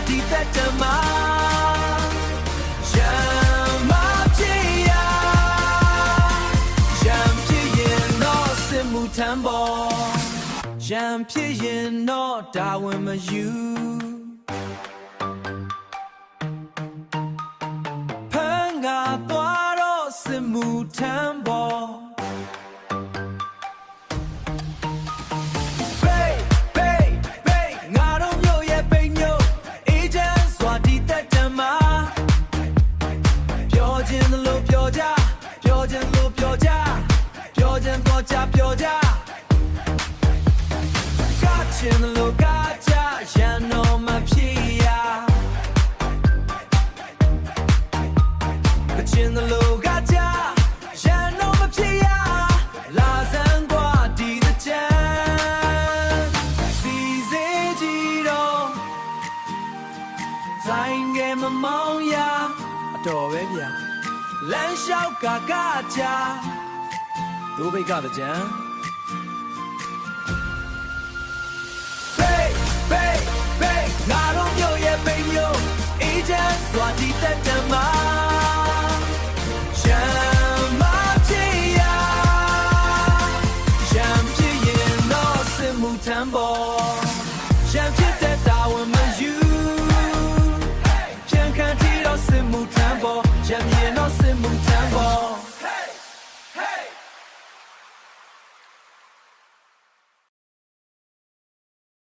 ဒီသက်တမ်းမှာရမ်းမဖြစ်ရရမ်းဖြစ်ရင်တော့စစ်မှုထမ်းပေါ်ရမ်းဖြစ်ရင်တော့တာဝန်မယူဖန်ငါသွားတော့စစ်မှုထမ်းပေါ်in the locaja ya no me pia but in the locaja ya no me pia la zangwa di the chan si se ji do zain ge ma maung ya a tor be pya lan shao ka ka ja do bai ka the chanငါတို့မျိုးရဲ့ပိန်မျိုးအေးချမ်းစွာဒီသက်တမ်းမှာရမ်းမဖြစ်ရရမ်းဖြစ်ရင်တော့စစ်မှုထမ်းပေါ်ရမ်းဖြစ်တဲ့တာဝန်မယူပြန်ခံတီတော့စစ်မှုထမ်းပေါ်ရမ်းရင်တော့စစ်မှုထမ်း